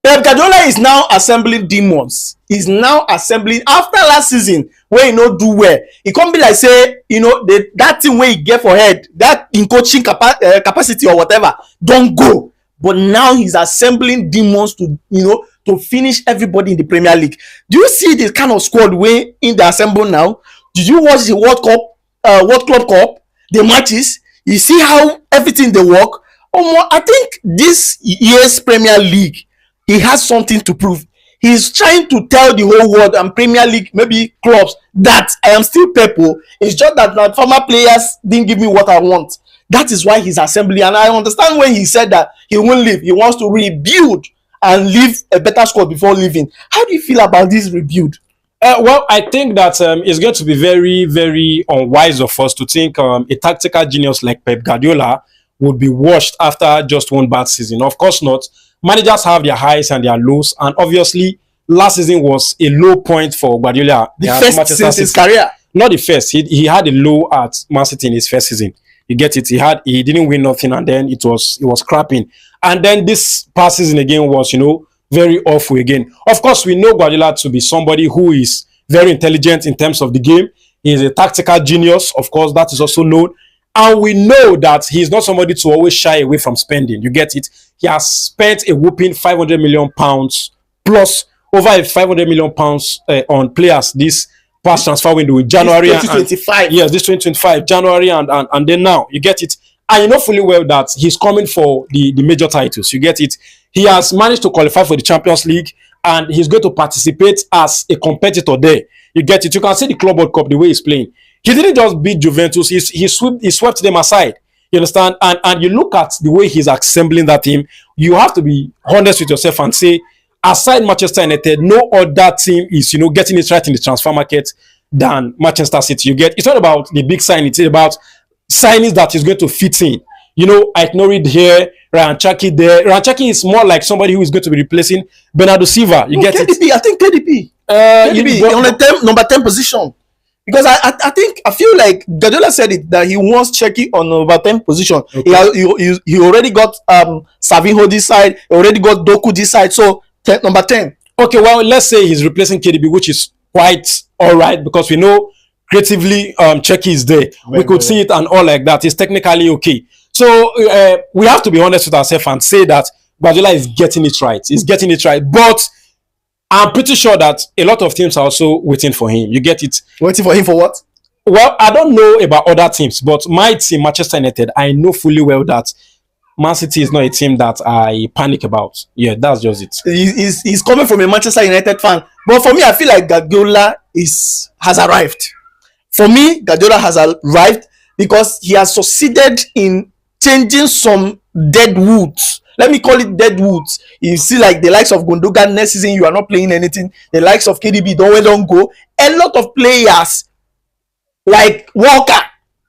Pep Guardiola is now assembling demons. He's now assembling after last season where he no do well. It can't be like say that thing where he get for head that in coaching capacity or whatever don't go. But now he's assembling demons to finish everybody in the Premier League. Do you see the kind of squad way in the assemble now? Did you watch the World Club Cup, the matches? You see how everything they work. I think this year's Premier League, he has something to prove. He's trying to tell the whole world and Premier League, maybe clubs, that I am still Pepo. It's just that my former players didn't give me what I want. That is why he's assembling. And I understand when he said that he won't leave. He wants to rebuild and leave a better squad before leaving. How do you feel about this rebuild? Well, I think that it's going to be very, very unwise of us to think a tactical genius like Pep Guardiola would be washed after just one bad season. Of course not. Managers have their highs and their lows, and obviously last season was a low point for Guardiola. The first since his career. Not the first. He had a low at ManCity in his first season. You get it? He didn't win nothing, and then it was crapping. And then this past season again was, very awful again. Of course, we know Guardiola to be somebody who is very intelligent in terms of the game. He is a tactical genius. Of course, that is also known. And we know that he's not somebody to always shy away from spending. You get it? He has spent a whooping £500 million plus over 500 million pounds on players this past transfer window in January. This 2025. Yes, this 2025, January and then now. You get it? And you know fully well that he's coming for the major titles. You get it? He has managed to qualify for the Champions League and he's going to participate as a competitor there. You get it? You can see the Club World Cup, the way he's playing. He didn't just beat Juventus. He swept them aside. You understand? And you look at the way he's assembling that team, you have to be honest with yourself and say, aside Manchester United, no other team is, getting it right in the transfer market than Manchester City. It's not about the big sign. It's about signings that is going to fit in. Aït-Nouri here, Rayan Cherki there. Rayan Cherki is more like somebody who is going to be replacing Bernardo Silva. KDB, I think KDB. KDB on the number 10 position. Because I feel like Guardiola said it that he wants Cherki on number 10 position. Okay. He already got Savinho this side. He already got Doku this side. So number 10. Okay, well, let's say he's replacing KDB, which is quite all right because we know creatively Cherki is there. We could see it and all like that. It's technically okay. So we have to be honest with ourselves and say that Guardiola is getting it right. He's getting it right. But I'm pretty sure that a lot of teams are also waiting for him. You get it? Waiting for him for what? Well, I don't know about other teams, but my team, Manchester United, I know fully well that ManCity is not a team that I panic about. Yeah, that's just it. He's coming from a Manchester United fan. But for me, I feel like Guardiola has arrived. For me, Guardiola has arrived because he has succeeded in changing some dead woods. Let me call it dead woods. You see, like the likes of Gundogan next season, you are not playing anything. The likes of KDB, don't go. A lot of players like Walker,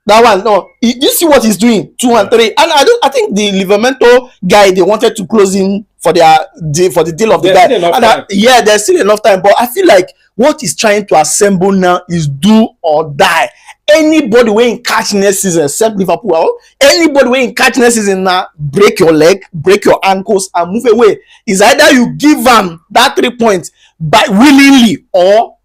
that one, no. You see what he's doing, 2 and 3. And I think the Livermore guy, they wanted to close in for the deal of the guy. And there's still enough time. But I feel like what he's trying to assemble now is do or die. Anybody wey in catch next season except Liverpool, anybody wey in catch next season now, break your leg, break your ankles and move away. Is either you give them that 3 points by willingly or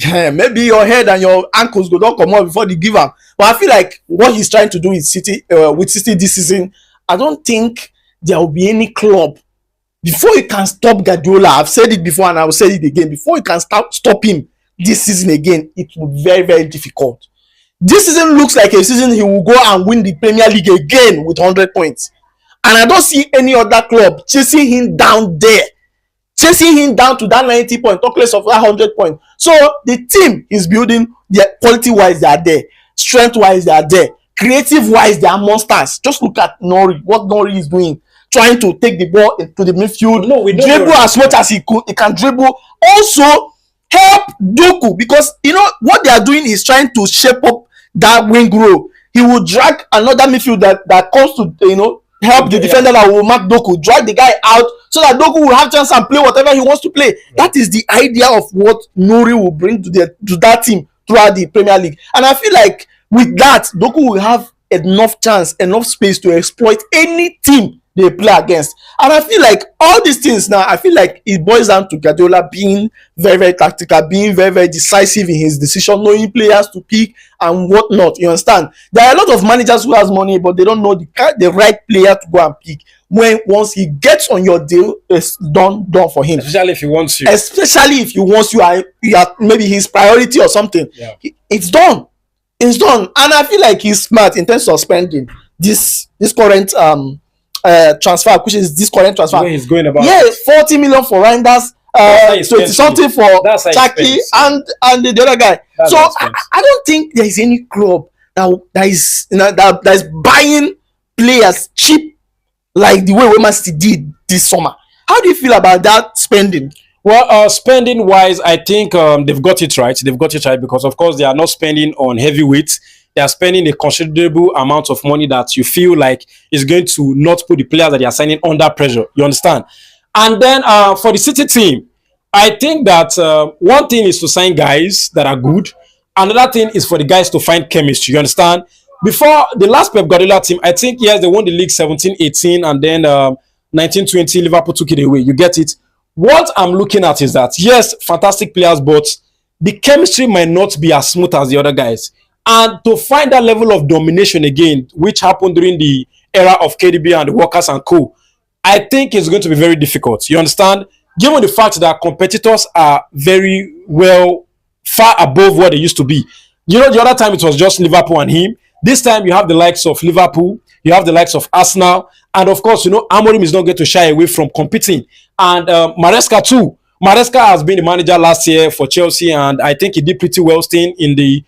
maybe your head and your ankles go don't come out before they give them. But I feel like what he's trying to do with City this season, I don't think there will be any club before you can stop Guardiola. I've said it before and I will say it again. Before you can stop him this season again, it will be very, very difficult. This season looks like a season he will go and win the Premier League again with 100 points. And I don't see any other club chasing him down there. Chasing him down to that 90 point, talk less of that 100 point. So the team is building, quality-wise, they are there. Strength-wise, they are there. Creative-wise, they are monsters. Just look at Nouri, what Nouri is doing. Trying to take the ball into the midfield. No, we dribble as much as he could. He can dribble. Also, help Doku. Because, what they are doing is trying to shape up that wing row. He will drag another midfield that comes to help the defender that will mark Doku, drag the guy out so that Doku will have chance and play whatever he wants to play. That is the idea of what Nouri will bring to that team throughout the Premier League. And I feel like with that, Doku will have enough chance, enough space to exploit any team they play against. And I feel like all these things now, I feel like it boils down to Guardiola being very, very tactical, being very, very decisive in his decision, knowing players to pick and whatnot. You understand? There are a lot of managers who has money, but they don't know the right player to go and pick. When once he gets on your deal, it's done for him. Especially if he wants you. Especially if he wants you are maybe his priority or something. Yeah. It's done. It's done. And I feel like he's smart in terms of spending this current transfer, which is this current transfer. Where he's going about. Yeah, 40 million for Reijnders, 20 something for Cherki and the other guy. That's so I don't think there is any club that is buying players cheap like the way ManCity did this summer. How do you feel about that spending? Well, spending wise, I think they've got it right. They've got it right because, of course, they are not spending on heavyweights. They are spending a considerable amount of money that you feel like is going to not put the players that they are signing under pressure. You understand? And then for the City team, I think that one thing is to sign guys that are good. Another thing is for the guys to find chemistry. You understand? Before the last Pep Guardiola team, I think, yes, they won the league 17-18 and then 19-20, Liverpool took it away. You get it? What I'm looking at is that, yes, fantastic players, but the chemistry might not be as smooth as the other guys. And to find that level of domination again, which happened during the era of KDB and the Workers and co, I think it's going to be very difficult. You understand? Given the fact that competitors are very well far above what they used to be. You know, the other time it was just Liverpool and him. This time you have the likes of Liverpool, you have the likes of Arsenal, and of course, you know, Amorim is not going to shy away from competing. And Maresca too. Maresca has been the manager last year for Chelsea, and I think he did pretty well staying in the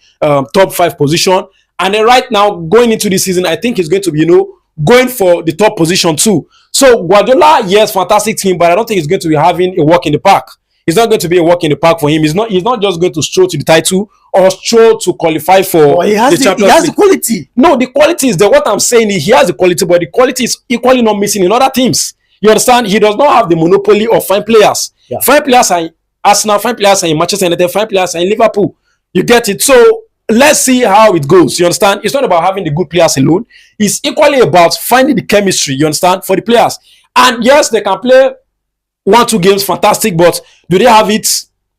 top 5 position. And then right now, going into the season, I think he's going to be, you know, going for the top position too. So Guardiola, yes, fantastic team, but I don't think he's going to be having a walk in the park. It's not going to be a walk in the park for him. He's not just going to stroll to the title or stroll to qualify for the Champions League. He has the quality. No, the quality is what I'm saying is he has the quality, but the quality is equally not missing in other teams. You understand? He does not have the monopoly of fine players. Yeah. Fine players are in Arsenal, fine players are in Manchester United, fine players are in Liverpool. You get it? So let's see how it goes. You understand? It's not about having the good players alone. It's equally about finding the chemistry, you understand, for the players. And yes, they can play 1-2 games, fantastic, but do they have it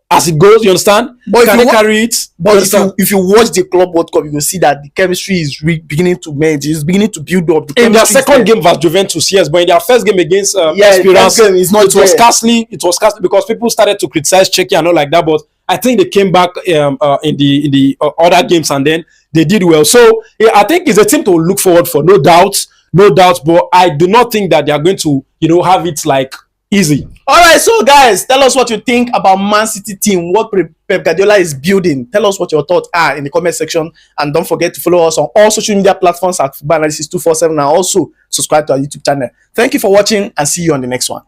as it goes? You understand? But can they carry it? But if you watch the Club World Cup, you will see that the chemistry is beginning to merge. It's beginning to build up. In their second game versus Juventus, yes, but in their first game against Esperance, it was scarcely because people started to criticize Cherki and all like that. But I think they came back in the other games and then they did well. So yeah, I think it's a team to look forward for, no doubt. But I do not think that they are going to, you know, have it like easy. All right, so guys, tell us what you think about ManCity team, what Pep Guardiola is building. Tell us what your thoughts are in the comment section, and don't forget to follow us on all social media platforms at Football Analysis 247, and also subscribe to our YouTube channel. Thank you for watching, and see you on the next one.